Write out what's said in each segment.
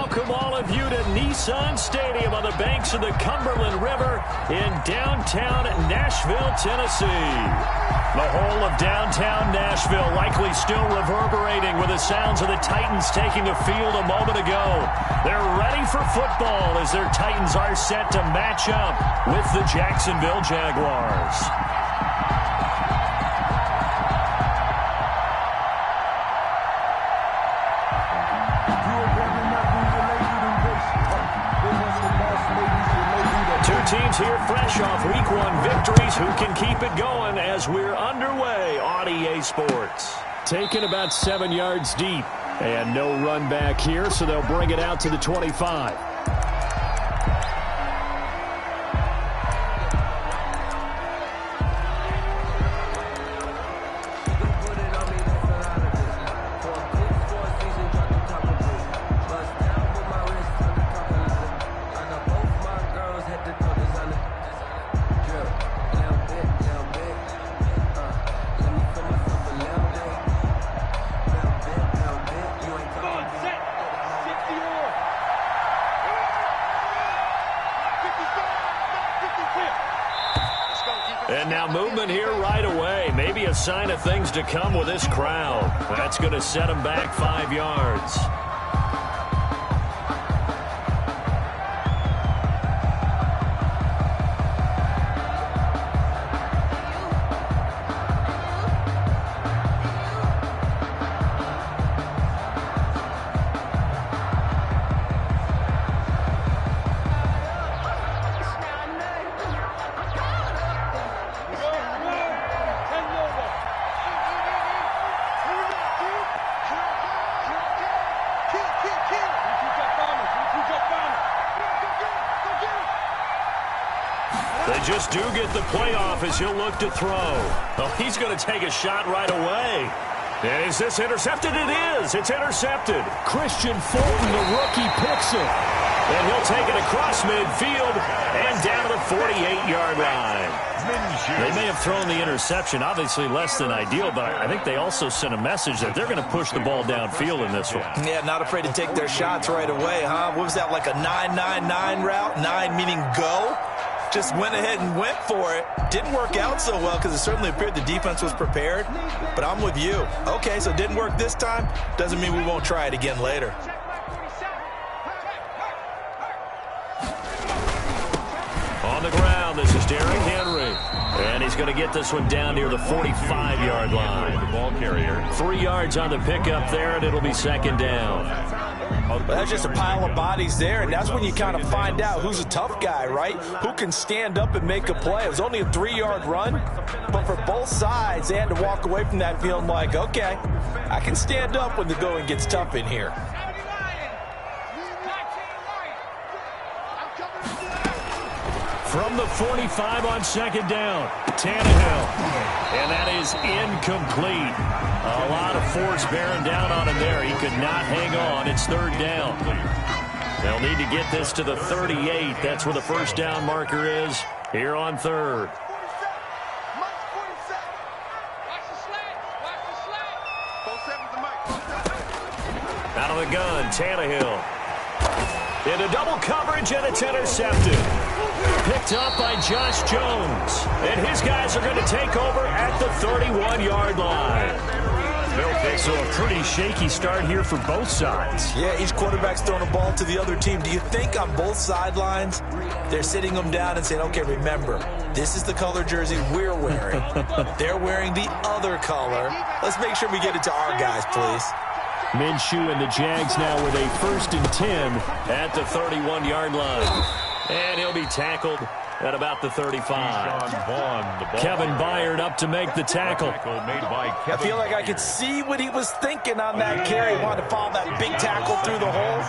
welcome all of you to Nissan Stadium on the banks of the Cumberland River in downtown Nashville, Tennessee. The whole of downtown Nashville likely still reverberating with the sounds of the Titans taking the field a moment ago. They're ready for football as their Titans are set to match up with the Jacksonville Jaguars. Teams here fresh off Week 1 victories. Who can keep it going as we're underway on EA Sports? Taken about 7 yards deep. And no run back here, so they'll bring it out to the 25. And now movement here right away. Maybe a sign of things to come with this crowd. That's going to set them back 5 yards. They just do get the playoff as he'll look to throw. Oh, he's going to take a shot right away. And is this intercepted? It is. It's intercepted. Christian Fulton, the rookie, picks it. And he'll take it across midfield and down to the 48-yard line. They may have thrown the interception, obviously less than ideal, but I think they also sent a message that they're going to push the ball downfield in this one. Yeah, not afraid to take their shots right away, huh? What was that, like a 9-9-9 route? 9 meaning go? Just went ahead and went for it. Didn't work out so well because it certainly appeared the defense was prepared. But I'm with you. Okay, so it didn't work this time. Doesn't mean we won't try it again later. On the ground, this is Derrick Henry. And he's going to get this one down near the 45-yard line. The ball carrier. 3 yards on the pickup there, and it'll be second down. But that's just a pile of bodies there, and that's when you kind of find out who's a tough guy, right? Who can stand up and make a play. It was only a 3-yard run, but for both sides, they had to walk away from that feeling like, okay, I can stand up when the going gets tough in here. From the 45 on second down, Tannehill. And that is incomplete. A lot of force bearing down on him there. He could not hang on. It's third down. They'll need to get this to the 38. That's where the first down marker is here on third. Out of the gun, Tannehill. Into double coverage, and it's intercepted. Picked up by Josh Jones. And his guys are going to take over at the 31-yard line. So a pretty shaky start here for both sides. Yeah, each quarterback's throwing a ball to the other team. Do you think on both sidelines they're sitting them down and saying, okay, remember, this is the color jersey we're wearing. They're wearing the other color. Let's make sure we get it to our guys, please. Minshew and the Jags now with a 1st and 10 at the 31-yard line. And he'll be tackled at about the 35. Kevin Byard up to make the tackle. I feel like I could see what he was thinking on that carry. He wanted to follow that big tackle through the hole.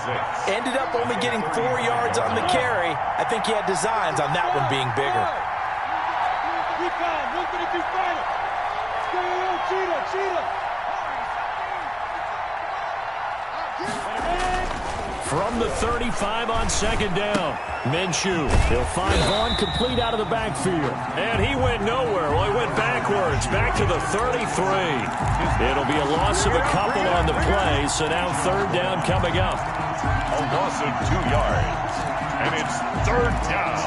Ended up only getting 4 yards on the carry. I think he had designs on that one being bigger. From the 35 on second down, Minshew. He'll find Vaughn complete out of the backfield. And he went nowhere. Well, he went backwards, back to the 33. It'll be a loss of a couple on the play, so now third down coming up. A loss of 2 yards. And it's 3rd down.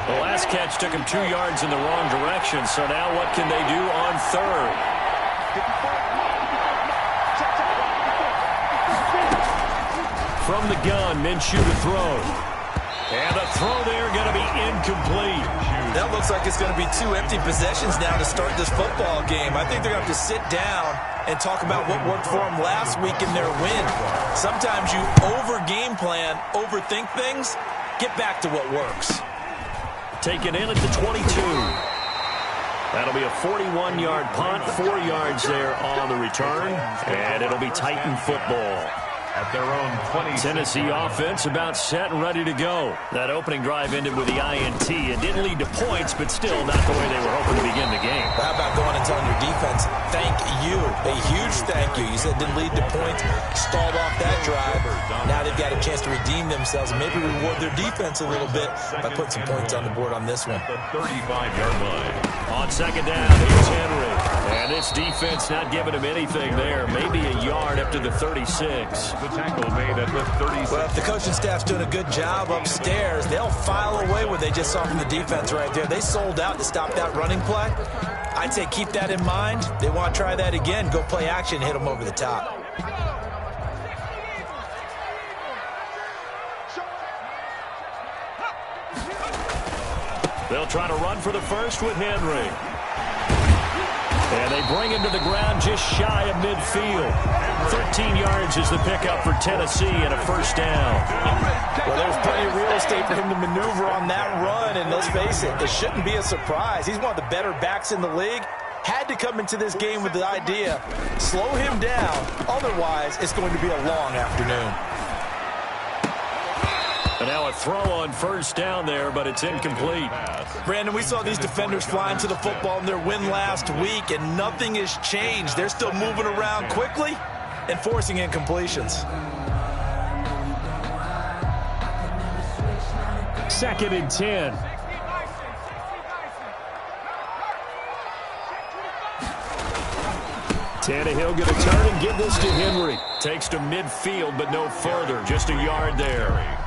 The last catch took him 2 yards in the wrong direction, so now what can they do on 3rd? From the gun, Minshew to throw. And the throw there going to be incomplete. That looks like it's going to be 2 empty possessions now to start this football game. I think they're going to have to sit down and talk about what worked for them last week in their win. Sometimes you over-game plan, overthink things, get back to what works. Taken in at the 22. That'll be a 41-yard punt, 4 yards there on the return, and it'll be Titan football. At their own 20. Tennessee offense about set and ready to go. That opening drive ended with the INT. It didn't lead to points, but still not the way they were hoping to begin the game. How about going and telling your defense, thank you, a huge thank you. You said it didn't lead to points, stalled off that drive. Now they've got a chance to redeem themselves and maybe reward their defense a little bit by putting some points on the board on this one. The 35-yard line. On second down, here's Henry. And this defense not giving him anything there. Maybe a yard up to the 36. The tackle made at the 36. Well, if the coaching staff's doing a good job upstairs, they'll file away what they just saw from the defense right there. They sold out to stop that running play. I'd say keep that in mind. They want to try that again. Go play action, hit them over the top. They'll try to run for the first with Henry. And they bring him to the ground just shy of midfield. 13 yards is the pickup for Tennessee and a first down. Well, there's plenty of real estate for him to maneuver on that run, and let's face it, it shouldn't be a surprise. He's one of the better backs in the league. Had to come into this game with the idea, slow him down, otherwise it's going to be a long afternoon. And now a throw on first down there, but it's incomplete. Brandon, we saw these defenders flying to the football in their win last week, and nothing has changed. They're still moving around quickly and forcing incompletions. 2nd and 10. Tannehill going to turn and give this to Henry. Takes to midfield, but no further. Just a yard there.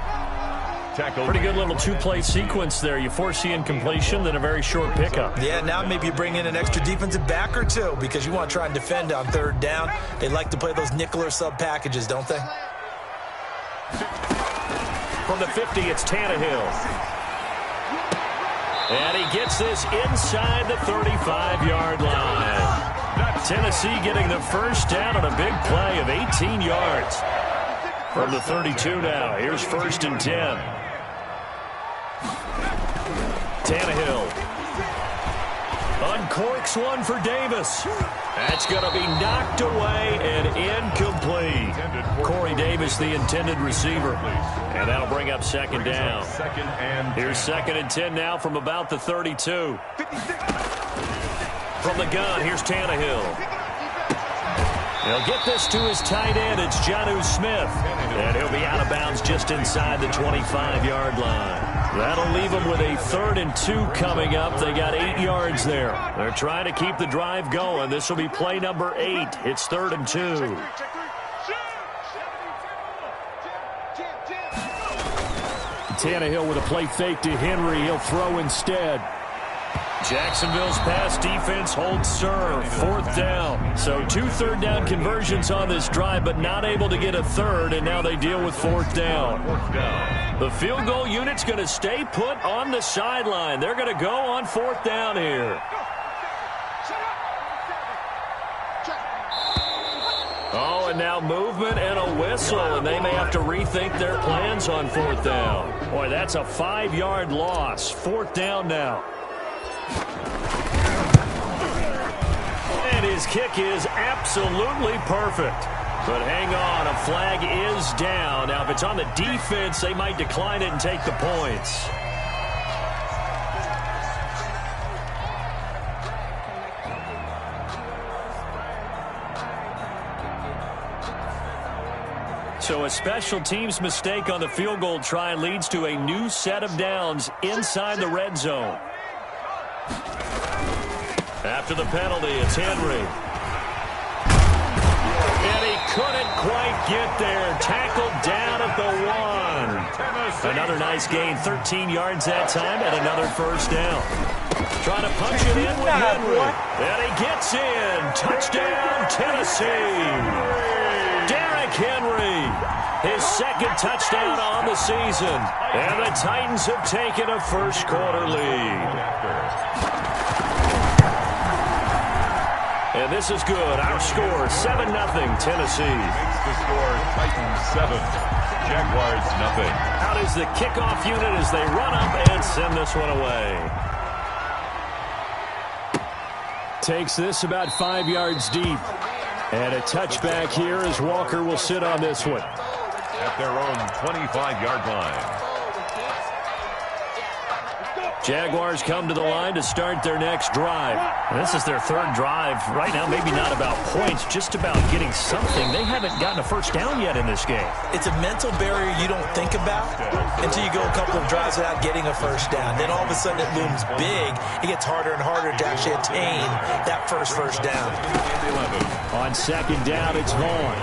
Pretty good little 2-play sequence there. You force the incompletion, then a very short pickup. Yeah, now maybe you bring in an extra defensive back or two because you want to try and defend on 3rd down. They like to play those nickel or sub packages, don't they? From the 50, it's Tannehill. And he gets this inside the 35-yard line. Tennessee getting the first down on a big play of 18 yards. From the 32 now, here's 1st and 10. Tannehill uncorks one for Davis. That's going to be knocked away and incomplete. Corey Davis, the intended receiver. And that'll bring up 2nd down. Here's 2nd and 10 now from about the 32. From the gun, here's Tannehill. He'll get this to his tight end. It's Jonnu Smith. And he'll be out of bounds just inside the 25-yard line. That'll leave them with a 3rd and 2 coming up. They got 8 yards there. They're trying to keep the drive going. This will be play number 8. It's 3rd and 2. Tannehill with a play fake to Henry. He'll throw instead. Jacksonville's pass defense holds serve. 4th down. So 2 3rd down conversions on this drive, but not able to get a 3rd, and now they deal with 4th down. The field goal unit's going to stay put on the sideline. They're going to go on 4th down here. Oh, and now movement and a whistle, and they may have to rethink their plans on 4th down. Boy, that's a 5-yard loss. 4th down now. And his kick is absolutely perfect. But hang on, a flag is down. Now, if it's on the defense, they might decline it and take the points. So a special teams mistake on the field goal try leads to a new set of downs inside the red zone. After the penalty, it's Henry. And he couldn't quite get there. Tackled down at the 1. Another nice gain. 13 yards that time and another first down. Trying to punch it in with Henry. And he gets in. Touchdown, Tennessee. Derrick Henry. His second touchdown on the season. And the Titans have taken a first-quarter lead. And this is good. Our score, 7-0, Tennessee. Makes the score Titans 7, Jaguars nothing. Out is the kickoff unit as they run up and send this one away. Takes this about 5 yards deep. And a touchback here as Walker will sit on this one. At their own 25-yard line. Jaguars come to the line to start their next drive. This is their third drive. Right now, maybe not about points, just about getting something. They haven't gotten a first down yet in this game. It's a mental barrier you don't think about until you go a couple of drives without getting a first down. Then all of a sudden it looms big. It gets harder and harder to actually attain that first down. On second down, it's Vaughn.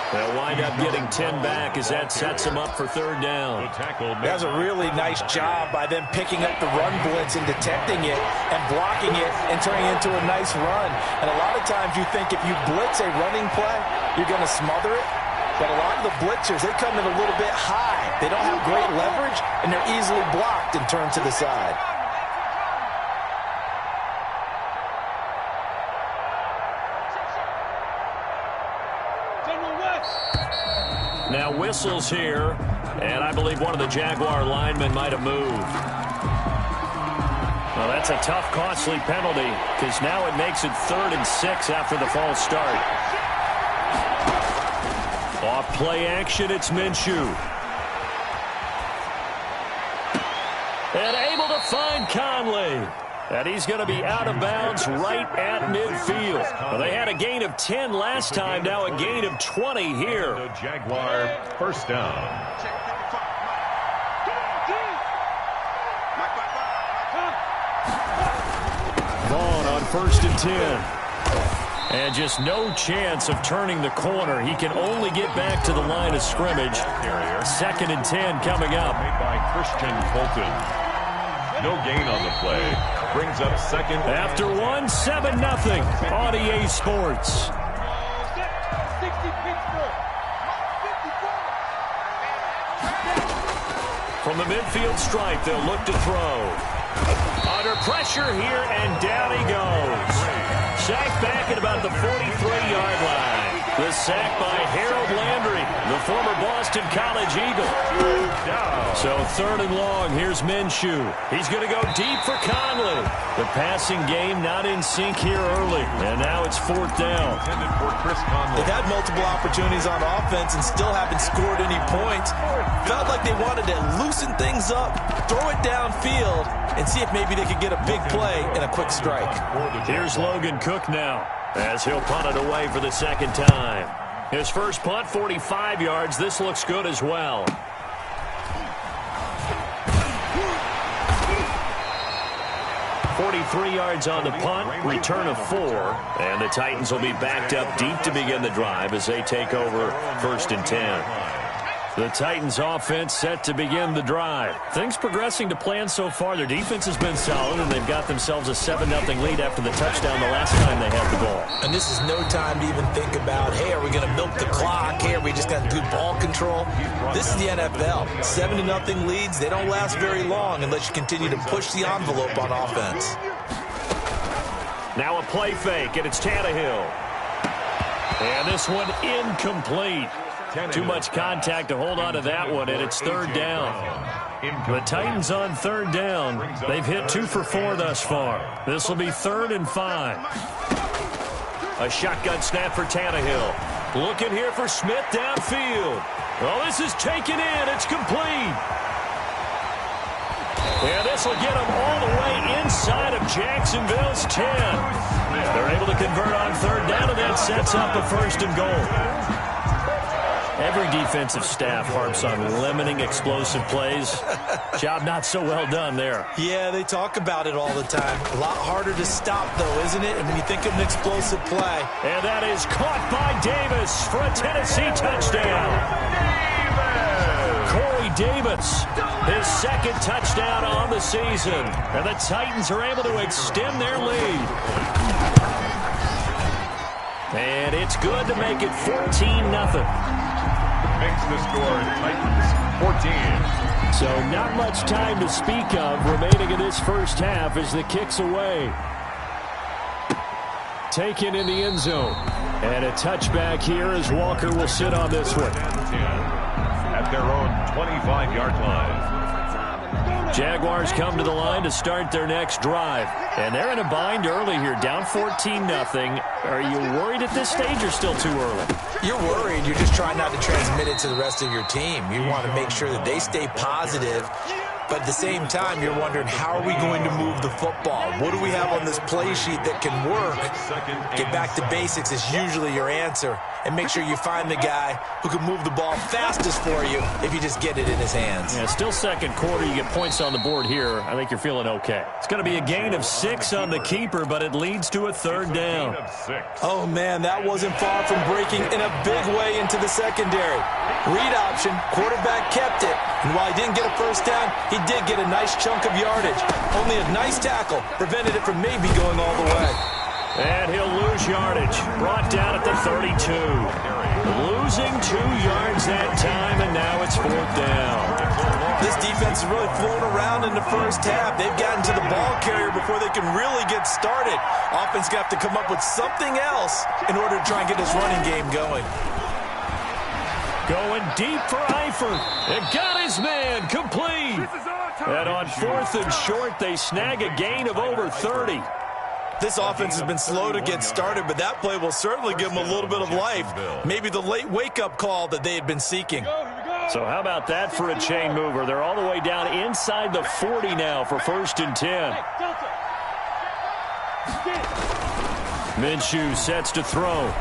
They'll wind up getting 10 back as that sets them up for third down. That was a really nice job by them picking up the run blitz and detecting it and blocking it and turning it into a nice run. And a lot of times you think if you blitz a running play, you're going to smother it. But a lot of the blitzers, they come in a little bit high. They don't have great leverage, and they're easily blocked and turned to the side. Now whistles here, and I believe one of the Jaguar linemen might have moved. Well, that's a tough, costly penalty because now it makes it 3rd and 6 after the false start. Off play action, it's Minshew. And able to find Conley. And he's going to be out of bounds right at midfield. Well, they had a gain of 10 last time, now a gain of 20 here. The Jaguar first down. Vaughn on 1st and 10. And just no chance of turning the corner. He can only get back to the line of scrimmage. 2nd and 10 coming up. Made by Christian Fulton. No gain on the play. Brings up second. After 1, 7-0 on EA Sports. From the midfield stripe, they'll look to throw. Under pressure here, and down he goes. Sacked back at about the 43-yard line. The sack by Harold Landry, the former Boston College Eagle. So 3rd and long, here's Minshew. He's going to go deep for Conley. The passing game not in sync here early, and now it's 4th down. They've had multiple opportunities on offense and still haven't scored any points. Felt like they wanted to loosen things up, throw it downfield, and see if maybe they could get a big play and a quick strike. Here's Logan Cook now, as he'll punt it away for the 2nd time. His first punt, 45 yards. This looks good as well. .43 yards on the punt, return of 4, and the Titans will be backed up deep to begin the drive as they take over 1st and 10. The Titans offense set to begin the drive. Things progressing to plan so far. Their defense has been solid, and they've got themselves a 7-0 lead after the touchdown the last time they had the ball. And this is no time to even think about, hey, are we going to milk the clock? Hey, are we just going to do ball control? This is the NFL. 7-0 leads, they don't last very long unless you continue to push the envelope on offense. Now a play fake, and it's Tannehill. And this one incomplete. Too much contact to hold on to that one, and it's 3rd down. The Titans on 3rd down. They've hit 2 for 4 thus far. This will be 3rd and 5. A shotgun snap for Tannehill. Looking here for Smith downfield. Oh, this is taken in. It's complete. And this will get them all the way inside of Jacksonville's 10. They're able to convert on 3rd down, and that sets up a 1st and goal. Every defensive staff harps on limiting explosive plays. Job not so well done there. Yeah, they talk about it all the time. A lot harder to stop, though, isn't it? And when you think of an explosive play. And that is caught by Davis for a Tennessee touchdown. Corey Davis, his second touchdown on the season. And the Titans are able to extend their lead. And it's good to make it 14-0. Makes the score Titans 14. So not much time to speak of remaining in this first half as the kick's away. Taken in the end zone. And a touchback here as Walker will sit on this one. At their own 25-yard line. Jaguars come to the line to start their next drive. And they're in a bind early here, down 14-0. Are you worried at this stage or still too early? You're worried. You're just trying not to transmit it to the rest of your team. You want to make sure that they stay positive. But at the same time, you're wondering, how are we going to move the football? What do we have on this play sheet that can work? Get back to basics is usually your answer. And make sure you find the guy who can move the ball fastest for you if you just get it in his hands. Yeah, still second quarter. You get points on the board here. I think you're feeling okay. It's going to be a gain of 6 on the keeper, but it leads to a third down. Oh, man, that wasn't far from breaking in a big way into the secondary. Read option, quarterback kept it. And while he didn't get a first down, he did get a nice chunk of yardage. Only a nice tackle prevented it from maybe going all the way. And he'll lose yardage. Brought down at the 32. Losing 2 yards that time, and now it's fourth down. This defense has really flown around in the first half. They've gotten to the ball carrier before they can really get started. Offense got to come up with something else in order to try and get this running game going. Going deep for Eifert. It got his man complete. And on fourth and short, they snag a gain of over 30. This offense has been slow to get started, but that play will certainly give them a little bit of life. Maybe the late wake-up call that they had been seeking. So how about that for a chain mover? They're all the way down inside the 40 now for first and 10. Minshew sets to throw.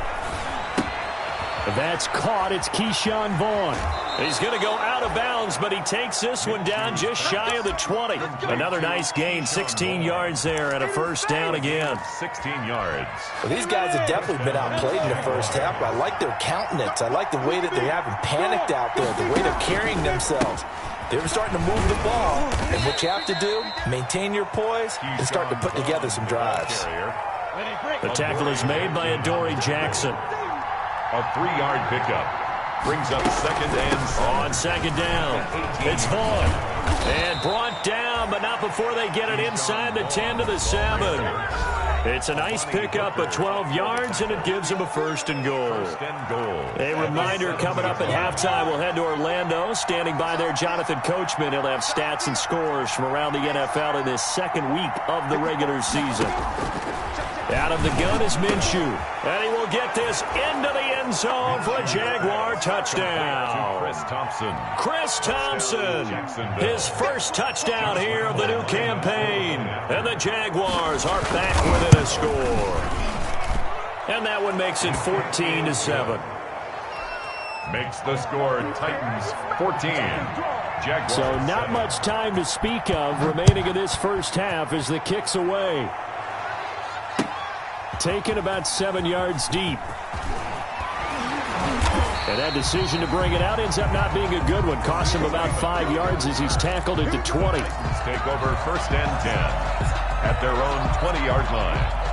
That's caught. It's Keyshawn Vaughn. He's going to go out of bounds, but he takes this one down just shy of the 20. Another nice gain, 16 yards there, and a first down again. 16 yards. Well, these guys have definitely been outplayed in the first half, but I like their countenance. I like the way that they haven't panicked out there, the way they're carrying themselves. They're starting to move the ball, and what you have to do, maintain your poise and start to put together some drives. The tackle is made by Adoree Jackson. A 3-yard pickup. Brings up second and 7. On second down, it's Vaughn. And brought down, but not before they get it inside the 10 to the 7. It's a nice pickup of 12 yards, and it gives them a first and goal. A reminder coming up at halftime, we'll head to Orlando. Standing by there, Jonathan Coachman. He'll have stats and scores from around the NFL in this second week of the regular season. Out of the gun is Minshew. And he will get this into the end zone for a Jaguar touchdown. Chris Thompson. His first touchdown here of the new campaign. And the Jaguars are back within a score. And that one makes it 14-7. Makes the score Titans 14. Jaguars so not much time to speak of remaining in this first half as the kick's away. Taken about 7 yards deep. And that decision to bring it out ends up not being a good one. Costs him about 5 yards as he's tackled at the 20. Take over first and 10 at their own 20-yard line.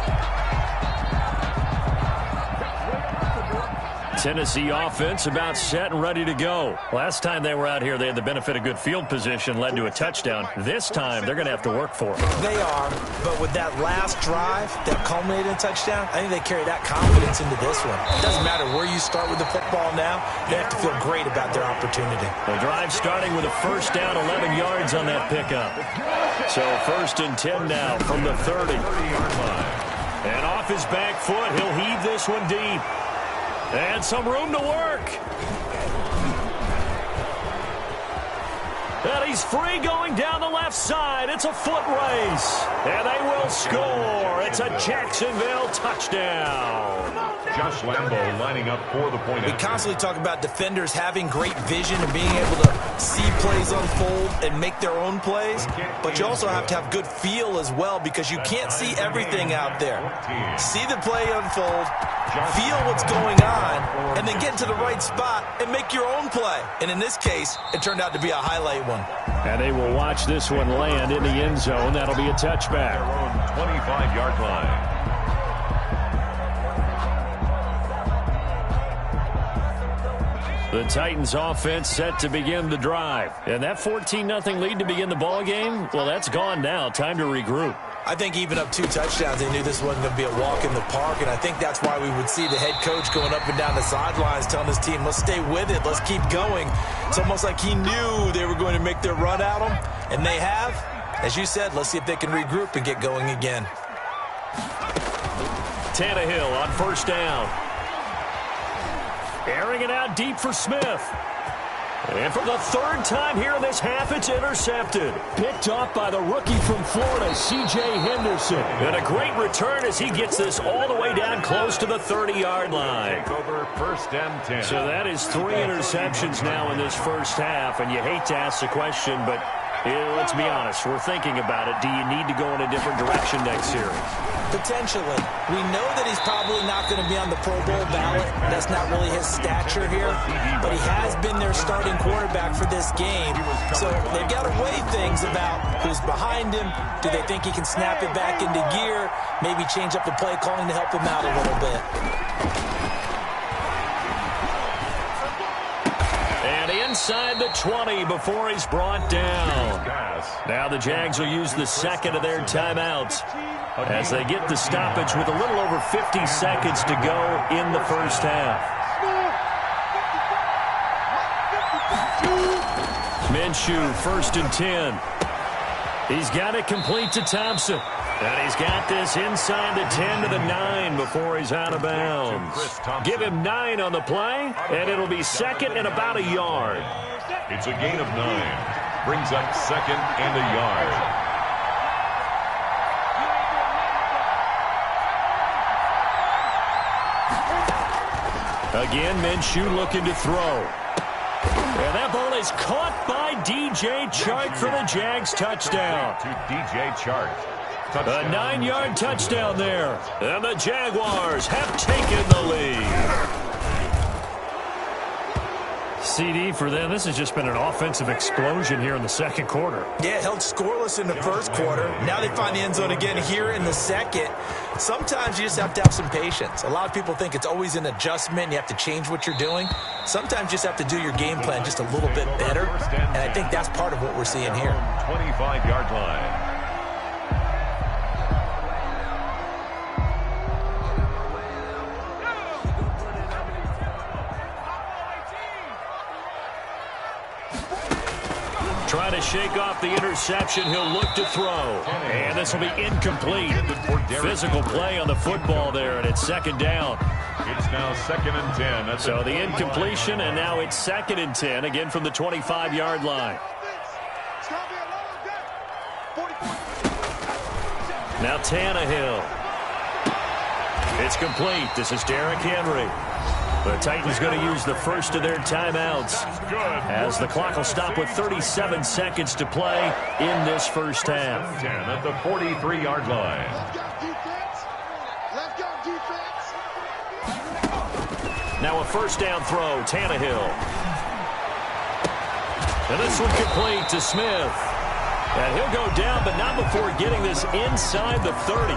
Tennessee offense about set and ready to go. Last time they were out here, they had the benefit of good field position, led to a touchdown. This time, they're going to have to work for it. They are, but with that last drive that culminated in a touchdown, I think they carry that confidence into this one. It doesn't matter where you start with the football now, they have to feel great about their opportunity. The drive starting with a first down, 11 yards on that pickup. So first and 10 now from the 30. And off his back foot, he'll heave this one deep. And some room to work. And he's free going down the left side. It's a foot race. And they will score. It's a Jacksonville touchdown. Josh Lambo lining up for the point. We constantly talk about defenders having great vision and being able to see plays unfold and make their own plays. But you also have to have good feel as well because you can't see everything out there. See the play unfold, feel what's going on, and then get into the right spot and make your own play. And in this case, it turned out to be a highlight one. And they will watch this one land in the end zone. That'll be a touchback. Their own 25-yard line. The Titans offense set to begin the drive. And that 14-0 lead to begin the ball game, well, that's gone now. Time to regroup. I think even up 2 touchdowns, they knew this wasn't going to be a walk in the park, and I think that's why we would see the head coach going up and down the sidelines telling his team, let's stay with it, let's keep going. It's almost like he knew they were going to make their run at him, and they have. As you said, let's see if they can regroup and get going again. Tannehill on first down. Airing it out deep for Smith. And for the third time here in this half, it's intercepted. Picked off by the rookie from Florida, C.J. Henderson. And a great return as he gets this all the way down close to the 30-yard line. Over first and 10. So that is 3 interceptions now in this first half. And you hate to ask the question, but let's be honest. We're thinking about it. Do you need to go in a different direction next series? Potentially. We know that he's probably not going to be on the Pro Bowl ballot. That's not really his stature here. But he has been their starting quarterback for this game. So they've got to weigh things about who's behind him. Do they think he can snap it back into gear? Maybe change up the play calling to help him out a little bit. And inside the 20 before he's brought down. Now the Jags will use the second of their timeouts as they get the stoppage with a little over 50 seconds to go in the first half. Minshew, first and 10. He's got it complete to Thompson. And he's got this inside the 10 to the 9 before he's out of bounds. Give him 9 on the play, and it'll be second and about a yard. It's a gain of 9. Brings up second and a yard. Again, Minshew looking to throw. And that ball is caught by D.J. Chark for the Jags touchdown. To D.J. Chark. A 9-yard touchdown there. And the Jaguars have taken the lead. CD for them. This has just been an offensive explosion here in the second quarter. Yeah, held scoreless in the first quarter. Now they find the end zone again here in the second. Sometimes you just have to have some patience. A lot of people think it's always an adjustment. You have to change what you're doing. Sometimes you just have to do your game plan just a little bit better. And I think that's part of what we're seeing here. 25-yard line. Trying to shake off the interception. He'll look to throw. And this will be incomplete. Physical play on the football there, and it's second down. It's now second and 10. So the incompletion, and now it's second and 10, again from the 25-yard line. Now Tannehill. It's complete. This is Derrick Henry. The Titans going to use the first of their timeouts as the clock will stop with 37 seconds to play in this first half. 10 at the 43-yard line. Now a first down throw, Tannehill. And this one complete to Smith. And he'll go down, but not before getting this inside the 30.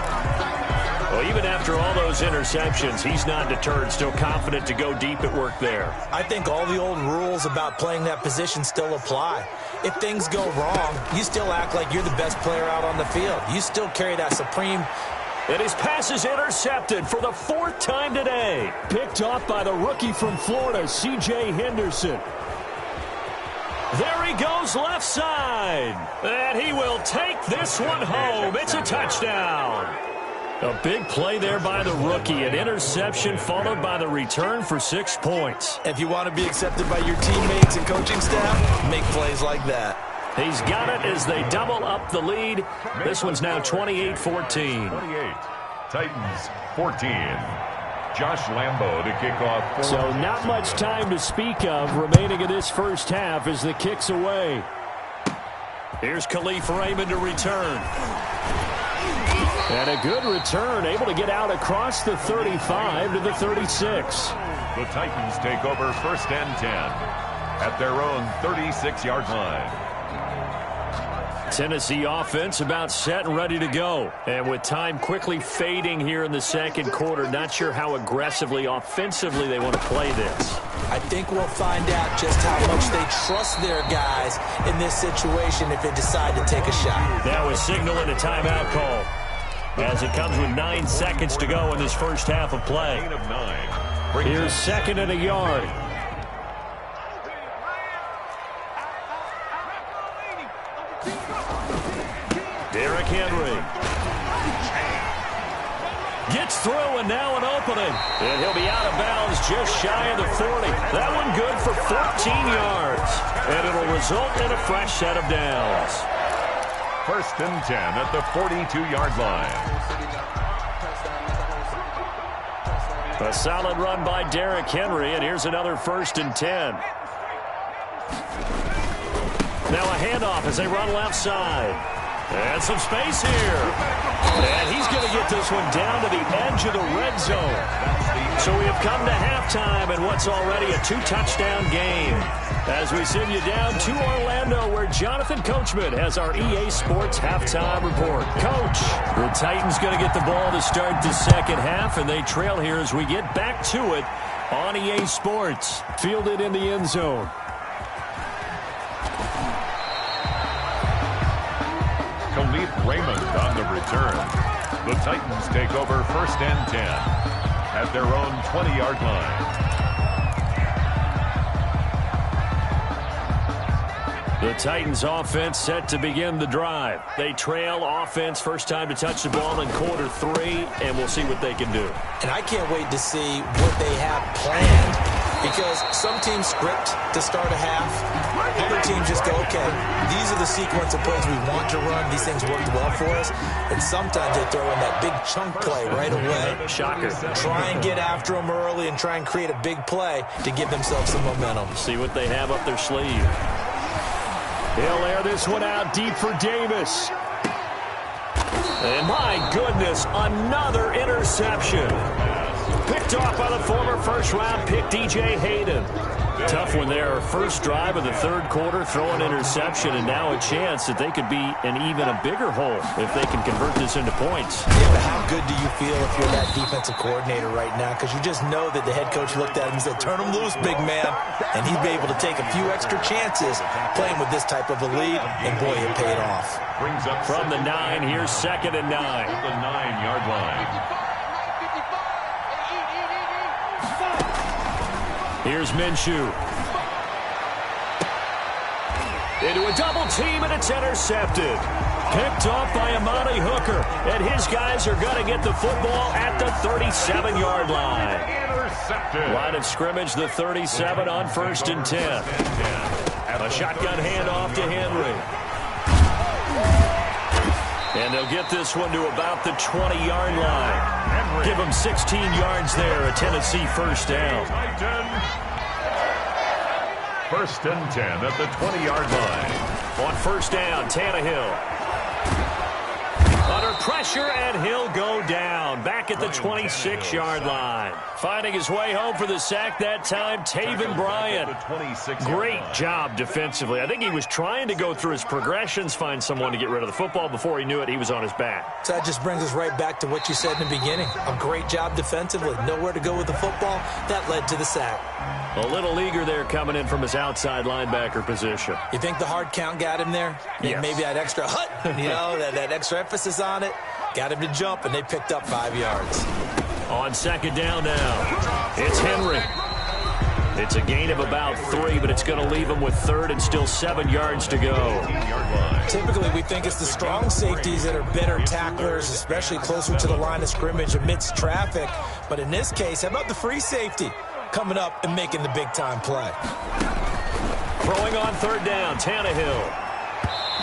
Well, even after all those interceptions, he's not deterred, still confident to go deep at work there. I think all the old rules about playing that position still apply. If things go wrong, you still act like you're the best player out on the field. You still carry that supreme. And his pass is intercepted for the 4th time today. Picked off by the rookie from Florida, C.J. Henderson. There he goes left side. And he will take this one home. It's a touchdown. A big play there by the rookie. An interception followed by the return for 6 points. If you want to be accepted by your teammates and coaching staff, make plays like that. He's got it as they double up the lead. This one's now 28-14. 28. Titans 14. Josh Lambo to kick off. So not much time to speak of remaining in this first half as the kick's away. Here's Khalif Raymond to return. And a good return, able to get out across the 35 to the 36. The Titans take over 1st and 10 at their own 36-yard line. Tennessee offense about set and ready to go. And with time quickly fading here in the second quarter, not sure how aggressively, offensively they want to play this. I think we'll find out just how much they trust their guys in this situation if they decide to take a shot. That was signaling a timeout call as it comes with 9 seconds to go in this first half of play. Gain of 9. Here's 2nd and a yard. Derrick Henry gets through, and now an opening. And he'll be out of bounds just shy of the 40. That one good for 14 yards. And it'll result in a fresh set of downs. 1st and 10 at the 42-yard line. A solid run by Derrick Henry, and here's another 1st and 10. Now a handoff as they run left side. And some space here. And he's going to get this one down to the edge of the red zone. So we have come to halftime in what's already a 2-touchdown game. As we send you down to Orlando, where Jonathan Coachman has our EA Sports halftime report. Coach, the Titans going to get the ball to start the second half, and they trail here as we get back to it on EA Sports. Fielded in the end zone. Khalif Raymond on the return. The Titans take over 1st and 10 at their own 20-yard line. The Titans offense set to begin the drive. They trail offense, first time to touch the ball in quarter 3, and we'll see what they can do. And I can't wait to see what they have planned, because some teams script to start a half. Other teams just go, okay, these are the sequence of plays we want to run. These things worked well for us. And sometimes they throw in that big chunk play right away. Shocker. Try and get after them early and try and create a big play to give themselves some momentum. See what they have up their sleeve. He'll air this one out deep for Davis. And my goodness, another interception. Picked off by the former first-round pick, DJ Hayden. Tough one there. First drive of the third quarter, throw an interception, and now a chance that they could be in even a bigger hole if they can convert this into points. Yeah, but how good do you feel if you're that defensive coordinator right now? Because you just know that the head coach looked at him and said, turn him loose, big man. And he'd be able to take a few extra chances playing with this type of a lead, and boy, it paid off. Brings up from the 9, here's 2nd and 9. The 9-yard line. Here's Minshew. Into a double team, and it's intercepted. Picked off by Amani Hooker. And his guys are going to get the football at the 37-yard line. Intercepted. Line of scrimmage, the 37 on 1st and 10. A shotgun handoff to Henry. And they'll get this one to about the 20-yard line. Give them 16 yards there, a Tennessee first down. 1st and 10 at the 20-yard line. On first down, Tannehill. Under pressure, and he'll go down. Back at the 26-yard line. Finding his way home for the sack that time, Taven Bryan. Great job defensively. I think he was trying to go through his progressions, find someone to get rid of the football. Before he knew it, he was on his back. So that just brings us right back to what you said in the beginning. A great job defensively. Nowhere to go with the football. That led to the sack. A little eager there coming in from his outside linebacker position. You think the hard count got him there? Yes. Maybe that extra that extra emphasis on it. Got him to jump, and they picked up 5 yards. On second down now, it's Henry. It's a gain of about 3, but it's going to leave him with 3rd and still 7 yards to go. Typically, we think it's the strong safeties that are better tacklers, especially closer to the line of scrimmage amidst traffic. But in this case, how about the free safety coming up and making the big-time play? Throwing on third down, Tannehill.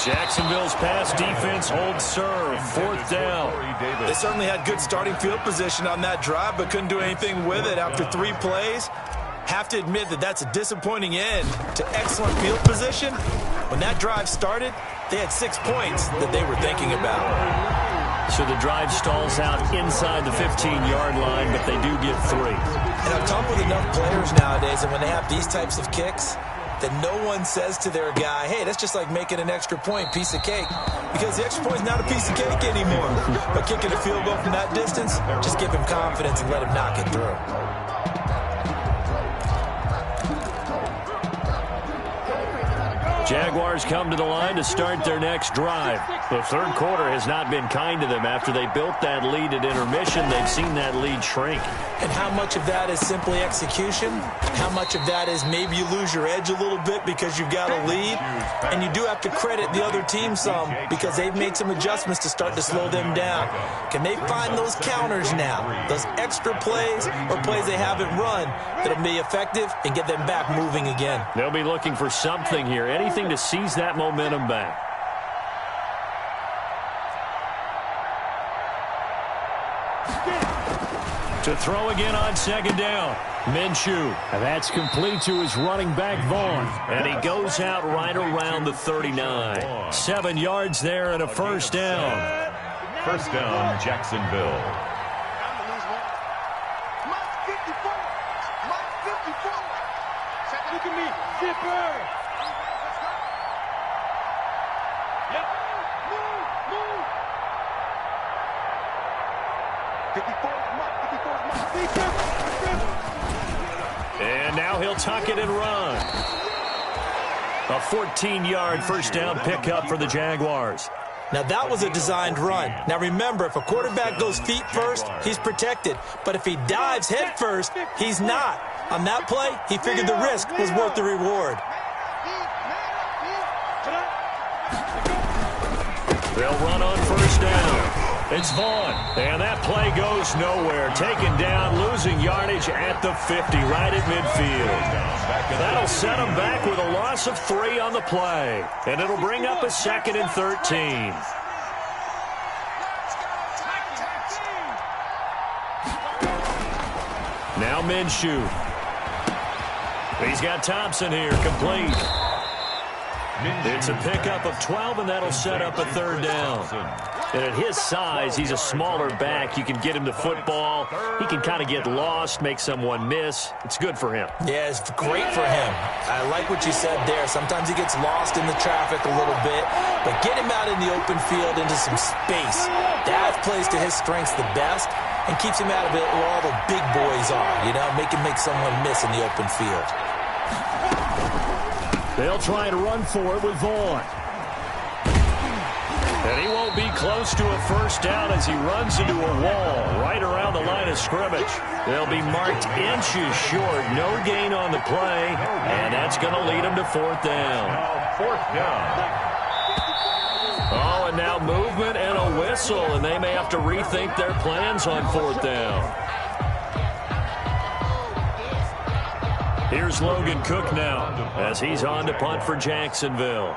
Jacksonville's pass defense holds serve. 4th down. They certainly had good starting field position on that drive, but couldn't do anything with it after 3 plays. Have to admit that that's a disappointing end to excellent field position. When that drive started, they had 6 points that they were thinking about. So the drive stalls out inside the 15-yard line, but they do get 3. And I've talked with enough players nowadays, and when they have these types of kicks, that no one says to their guy, hey, that's just like making an extra point, piece of cake. Because the extra point is not a piece of cake anymore. But kicking a field goal from that distance, just give him confidence and let him knock it through. Jaguars come to the line to start their next drive. The third quarter has not been kind to them. After they built that lead at intermission, they've seen that lead shrink. And how much of that is simply execution? How much of that is maybe you lose your edge a little bit because you've got a lead? And you do have to credit the other team some because they've made some adjustments to start to slow them down. Can they find those counters now, those extra plays or plays they haven't run that'll be effective and get them back moving again? They'll be looking for something here, anything to seize that momentum back. To throw again on 2nd down. Minshew. And that's complete to his running back, Vaughn. And he goes out right around the 39. 7 yards there and a 1st down. 1st down, Jacksonville. Look at me, zipper. Yep. Move. 54 is my. And now he'll tuck it and run. A 14-yard 1st down pickup for the Jaguars. Now, that was a designed run. Now, remember, if a quarterback goes feet first, he's protected. But if he dives head first, he's not. On that play, he figured the risk was worth the reward. They'll run on 1st down. It's Vaughn. And that play goes nowhere. Taken down, losing yardage at the 50, right at midfield. That'll set them back with a loss of 3 on the play. And it'll bring up a 2nd and 13. Now Minshew. He's got Thompson here, complete. It's a pickup of 12, and that'll set up a 3rd down. And at his size, he's a smaller back. You can get him the football. He can kind of get lost, make someone miss. It's good for him. Yeah, it's great for him. I like what you said there. Sometimes he gets lost in the traffic a little bit, but get him out in the open field into some space. That plays to his strengths the best and keeps him out of it where all the big boys are, make him make someone miss in the open field. They'll try to run for it with Vaughn. And he won't be close to a 1st down as he runs into a wall right around the line of scrimmage. They'll be marked inches short. No gain on the play, and that's going to lead them to 4th down. 4th down. Oh, and now movement and a whistle, and they may have to rethink their plans on 4th down. Here's Logan Cook now as he's on to punt for Jacksonville.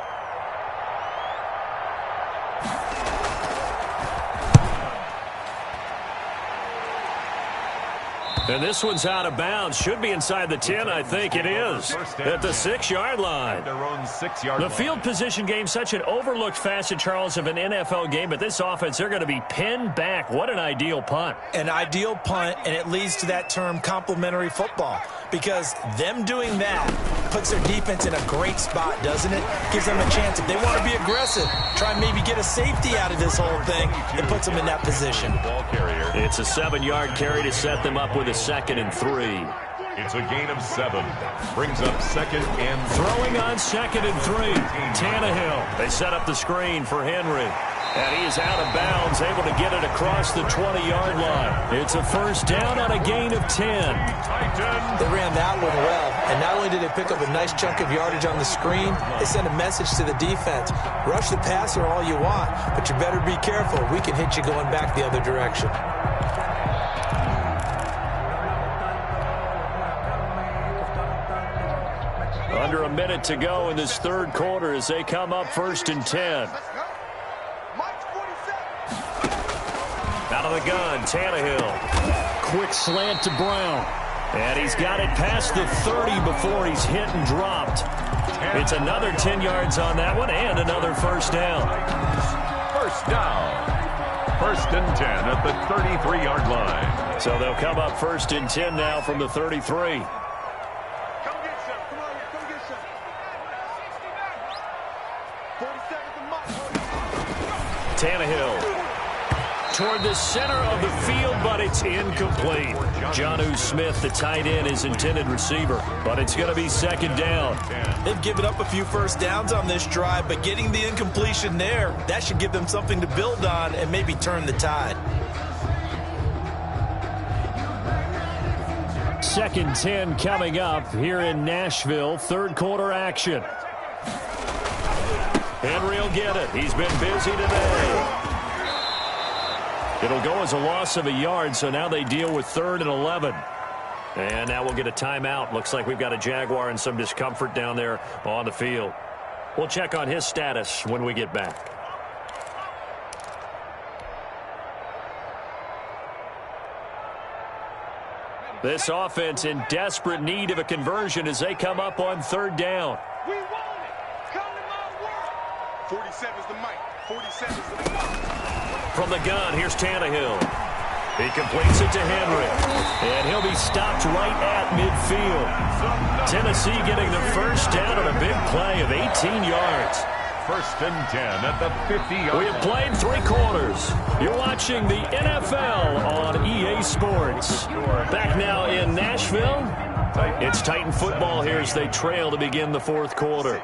And this one's out of bounds. Should be inside the 10, I think it is. At the 6-yard line. The field position game, such an overlooked facet, Charles, of an NFL game. But this offense, they're going to be pinned back. What an ideal punt. An ideal punt, and it leads to that term complementary football. Because them doing that puts their defense in a great spot, doesn't it? Gives them a chance, if they want to be aggressive, try and maybe get a safety out of this whole thing. It puts them in that position. It's a 7-yard carry to set them up with a 2nd and 3. It's a gain of 7. Brings up 2nd and 3. Throwing on 2nd and 3. Tannehill. They set up the screen for Henry. And he is out of bounds, able to get it across the 20-yard line. It's a 1st down on a gain of 10. They ran that one well. And not only did they pick up a nice chunk of yardage on the screen, they sent a message to the defense. Rush the passer all you want, but you better be careful. We can hit you going back the other direction. Under a minute to go in this third quarter as they come up 1st and 10. Out of the gun, Tannehill. Quick slant to Brown. And he's got it past the 30 before he's hit and dropped. It's another 10 yards on that one and another first down. First down. 1st and 10 at the 33-yard line. So they'll come up 1st and 10 now from the 33. Tannehill toward the center of the field, but it's incomplete. Jonnu Smith, the tight end, is intended receiver, but it's going to be 2nd down. They've given up a few first downs on this drive, but getting the incompletion there, that should give them something to build on and maybe turn the tide. 2nd 10 coming up here in Nashville. Third quarter action. Henry will get it. He's been busy today. It'll go as a loss of a yard, so now they deal with 3rd and 11. And now we'll get a timeout. Looks like we've got a Jaguar and some discomfort down there on the field. We'll check on his status when we get back. This offense in desperate need of a conversion as they come up on 3rd down. We want it. Come to my world. 47's the mic. 47's the mic. From the gun, here's Tannehill. He completes it to Henry. And he'll be stopped right at midfield. Tennessee getting the first down on a big play of 18 yards. 1st and 10 at the 50-yard line. We have played 3 quarters. You're watching the NFL on EA Sports. Back now in Nashville. It's Titan football here as they trail to begin the 4th quarter.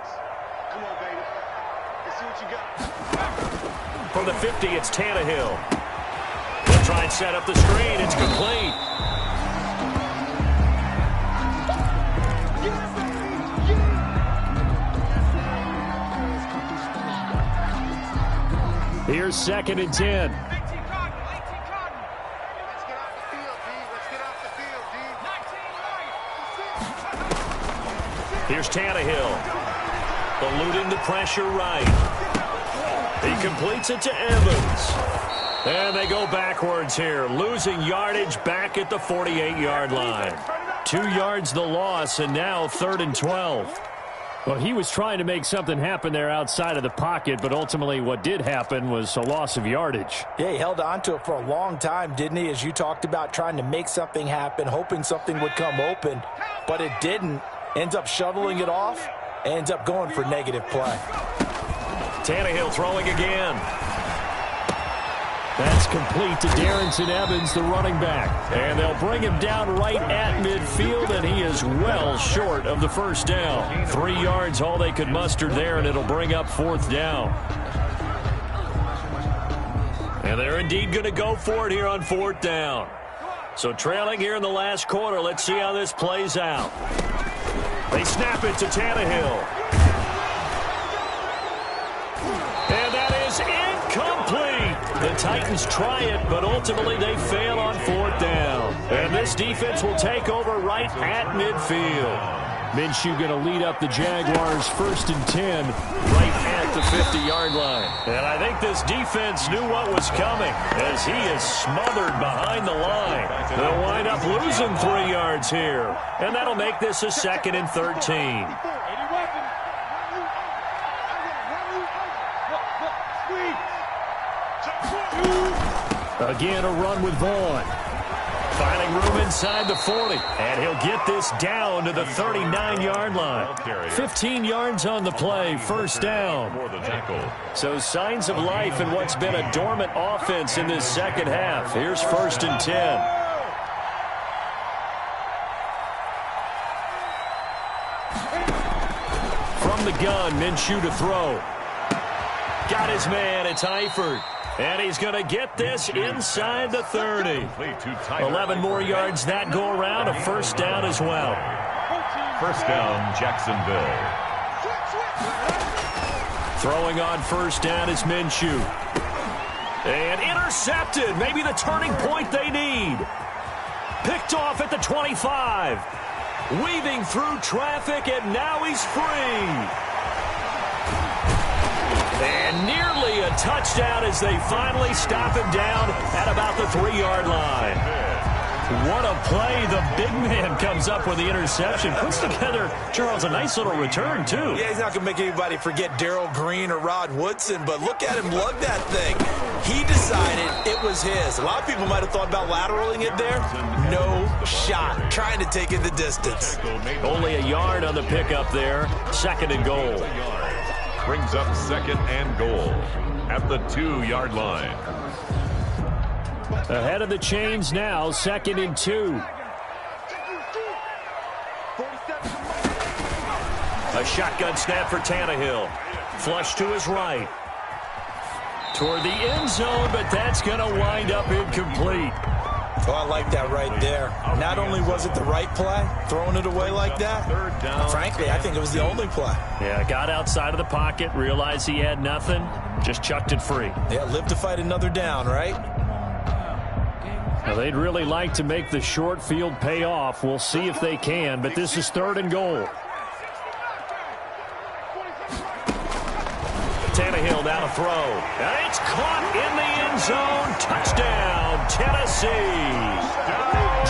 Come on, baby. Let's see what you got. From the 50, it's Tannehill. They'll try and set up the screen. It's complete. Here's 2nd and 10. Let's get off the field, D. Let's get off the field, D. Here's Tannehill. Eluding the pressure right. He completes it to Evans. And they go backwards here, losing yardage back at the 48-yard line. 2 yards the loss, and now 3rd and 12. Well, he was trying to make something happen there outside of the pocket, but ultimately what did happen was a loss of yardage. Yeah, he held on to it for a long time, didn't he? As you talked about, trying to make something happen, hoping something would come open, but it didn't. Ends up shoveling it off, ends up going for negative play. Tannehill throwing again. That's complete to Darrington Evans, the running back. And they'll bring him down right at midfield, and he is well short of the first down. 3 yards, all they could muster there, and it'll bring up 4th down. And they're indeed going to go for it here on 4th down. So trailing here in the last quarter, let's see how this plays out. They snap it to Tannehill. And that is incomplete. The Titans try it, but ultimately they fail on 4th down. And this defense will take over right at midfield. Minshew going to lead up the Jaguars 1st and 10 right at the 50-yard line. And I think this defense knew what was coming as he is smothered behind the line. They'll wind up losing 3 yards here. And that'll make this a 2nd and 13. Again, a run with Vaughn. Finding room inside the 40. And he'll get this down to the 39-yard line. 15 yards on the play, first down. So signs of life in what's been a dormant offense in this second half. Here's 1st and 10. From the gun, Minshew to throw. Got his man, it's Eifert. And he's going to get this inside the 30. 11 more yards that go around, a first down as well. First down, Jacksonville. Throwing on first down is Minshew. And intercepted, maybe the turning point they need. Picked off at the 25. weaving through traffic, and now he's free. And nearly a touchdown as they finally stop him down at about the 3-yard line. What a play. The big man comes up with the interception. Puts together, Charles, a nice little return, too. Yeah, he's not going to make anybody forget Darrell Green or Rod Woodson, but look at him lug that thing. He decided it was his. A lot of people might have thought about lateraling it there. No shot. Trying to take it the distance. Only a yard on the pickup there. 2nd and goal. Brings up 2nd and goal at the 2-yard line. Ahead of the chains now, 2nd and 2. A shotgun snap for Tannehill. Flush to his right. Toward the end zone, but that's going to wind up incomplete. Oh, I like that right there. Not only was it the right play, throwing it away like that, frankly, I think it was the only play. Yeah, got outside of the pocket, realized he had nothing, just chucked it free. Yeah, live to fight another down, right? Now, they'd really like to make the short field pay off. We'll see if they can, but this is 3rd and goal. Tannehill now to throw. And it's caught in the end zone. Touchdown, Tennessee.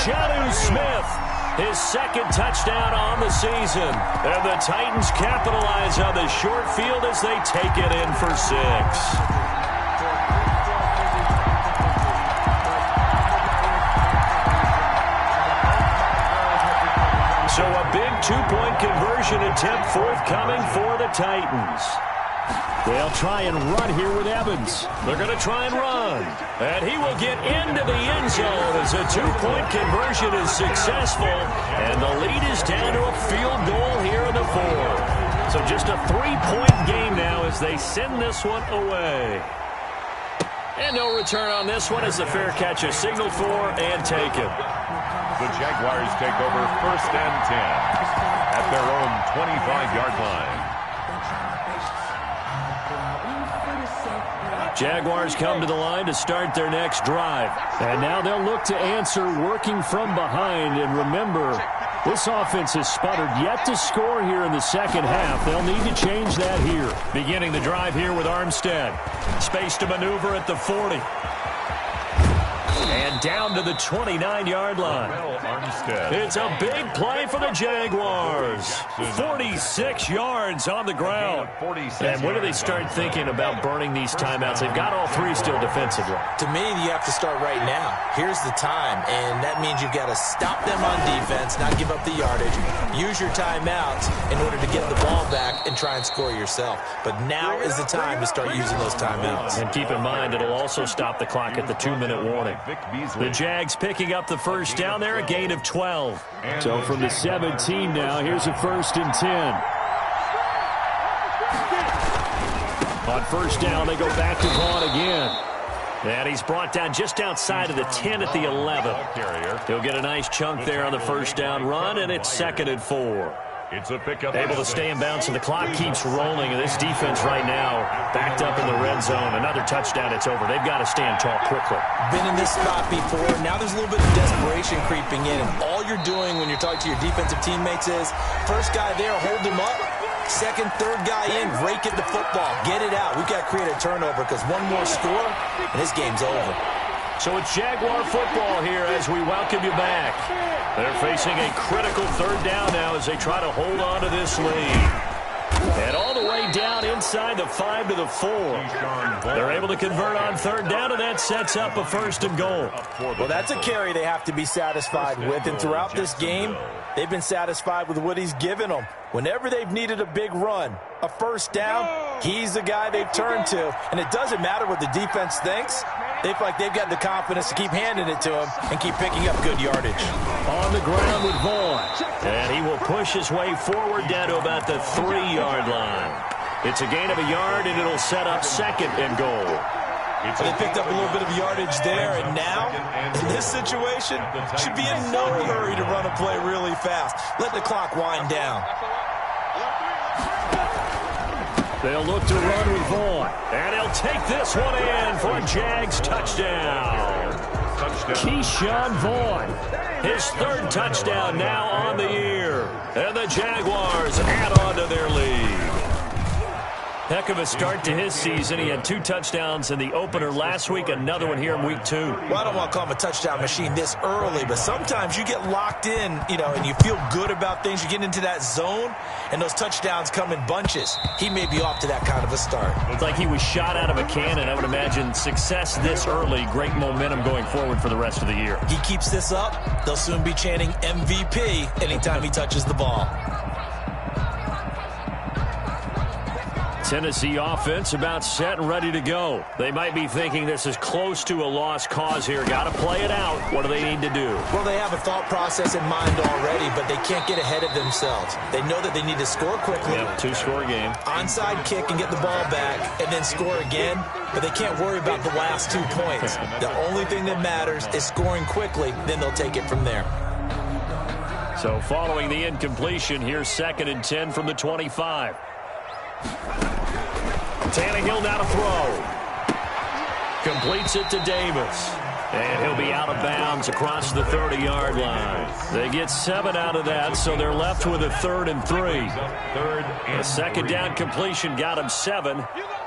Jonnu Smith, his 2nd touchdown on the season. And the Titans capitalize on the short field as they take it in for 6. So a big 2-point conversion attempt forthcoming for the Titans. They'll try and run here with Evans. They're going to try and run. And he will get into the end zone as a 2-point conversion is successful. And the lead is down to a field goal here in the 4th. So just a 3-point game now as they send this one away. And no return on this one as the fair catch is signaled for and taken. The Jaguars take over 1st and 10 at their own 25-yard line. Jaguars come to the line to start their next drive. And now they'll look to answer working from behind. And remember, this offense has sputtered yet to score here in the 2nd half. They'll need to change that here. Beginning the drive here with Armstead. Space to maneuver at the 40. And down to the 29-yard line. It's a big play for the Jaguars. 46 yards on the ground. And when do they start thinking about burning these timeouts? They've got all 3 still defensively. To me, you have to start right now. Here's the time, and that means you've got to stop them on defense, not give up the yardage. Use your timeouts in order to get the ball back and try and score yourself. But now is the time to start using those timeouts. And keep in mind, it'll also stop the clock at the 2-minute warning. The Jags picking up the 1st down there, a gain of 12. So from the 17 now, here's a 1st and 10. On 1st down, they go back to Vaughn again. And he's brought down just outside of the 10 at the 11. He'll get a nice chunk there on the 1st down run, and it's 2nd and 4. It's a pickup. Able to stay in bounds, and the clock keeps rolling. And this defense right now backed up in the red zone. Another touchdown, it's over. They've got to stand tall quickly. Been in this spot before. Now there's a little bit of desperation creeping in. And all you're doing when you're talking to your defensive teammates is, first guy there, hold him up. 2nd, 3rd guy in, rake at the football. Get it out. We've got to create a turnover because one more score, and this game's over. So it's Jaguar football here as we welcome you back. They're facing a critical 3rd down now as they try to hold on to this lead. And all the way down inside the 5 to the 4. They're able to convert on 3rd down, and that sets up a 1st and goal. Well, that's a carry they have to be satisfied with. And throughout this game, they've been satisfied with what he's given them. Whenever they've needed a big run, a 1st down, he's the guy they've turned to. And it doesn't matter what the defense thinks. They feel like they've got the confidence to keep handing it to him and keep picking up good yardage. On the ground with Vaughn. And he will push his way forward down to about the 3-yard line. It's a gain of a yard, and it'll set up 2nd and goal. They picked up a little bit of yardage there, and now, in this situation, should be in no hurry to run a play really fast. Let the clock wind down. They'll look to run with Vaughn. And he'll take this one in for a Jags touchdown. Keyshawn Vaughn. His third touchdown now on the year. And the Jaguars add on to their lead. Heck of a start to his season. He had 2 touchdowns in the opener last week, another one here in week 2. Well, I don't want to call him a touchdown machine this early, but sometimes you get locked in, and you feel good about things. You get into that zone, and those touchdowns come in bunches. He may be off to that kind of a start. It's like he was shot out of a cannon. I would imagine success this early, great momentum going forward for the rest of the year. He keeps this up, they'll soon be chanting MVP anytime he touches the ball. Tennessee offense about set and ready to go. They might be thinking this is close to a lost cause here. Got to play it out. What do they need to do? Well, they have a thought process in mind already, but they can't get ahead of themselves. They know that they need to score quickly. Yep, 2-score game. Onside kick and get the ball back and then score again, but they can't worry about the last 2 points. The only thing that matters is scoring quickly, then they'll take it from there. So following the incompletion, here's 2nd and 10 from the 25. Tannehill now to throw. Completes it to Davis. And he'll be out of bounds across the 30-yard line. They get 7 out of that, so they're left with a 3rd and 3. A second down completion got him 7.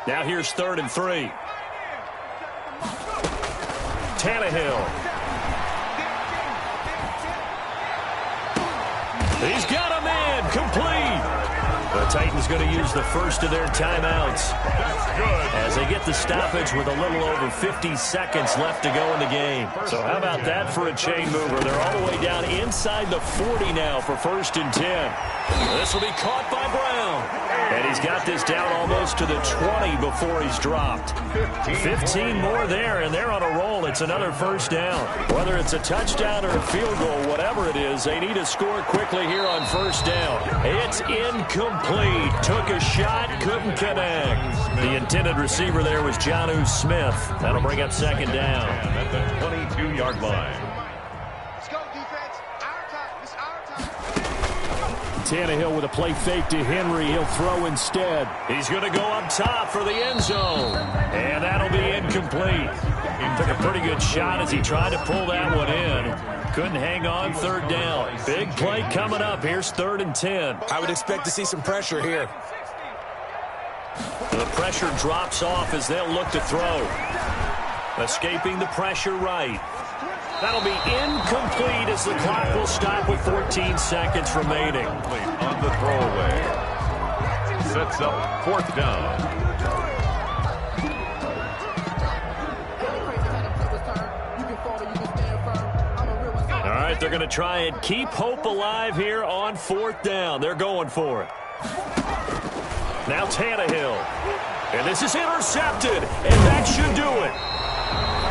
Now here's 3rd and 3. Tannehill. He's got him in. Complete. The Titans going to use the first of their timeouts as they get the stoppage with a little over 50 seconds left to go in the game. So how about that for a chain mover? They're all the way down inside the 40 now for 1st and 10. This will be caught by Brown. And he's got this down almost to the 20 before he's dropped. 15 more there, and they're on a roll. It's another 1st down. Whether it's a touchdown or a field goal, whatever it is, they need to score quickly here on 1st down. It's incomplete. Took a shot, couldn't connect. The intended receiver there was Jonnu Smith. That'll bring up 2nd down. At the 22-yard line. Let's go, defense. Our time. It's our time. Tannehill with a play fake to Henry. He'll throw instead. He's going to go up top for the end zone. And that'll be incomplete. He took a pretty good shot as he tried to pull that one in. Couldn't hang on 3rd down. Big play coming up. Here's 3rd and 10. I would expect to see some pressure here. The pressure drops off as they'll look to throw. Escaping the pressure right. That'll be incomplete as the clock will stop with 14 seconds remaining. On the throwaway. Sets up 4th down. All right, they're going to try and keep hope alive here on 4th down. They're going for it. Now Tannehill. And this is intercepted, and that should do it.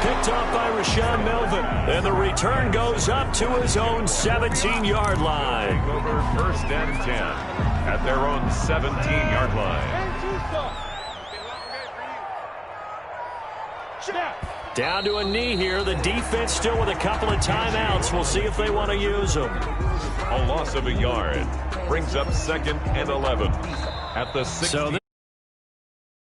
Picked off by Rashaan Melvin. And the return goes up to his own 17-yard line. Take over 1st and 10 at their own 17-yard line. Down to a knee here. The defense still with a couple of timeouts. We'll see if they want to use them. A loss of a yard brings up 2nd and 11 at the 60.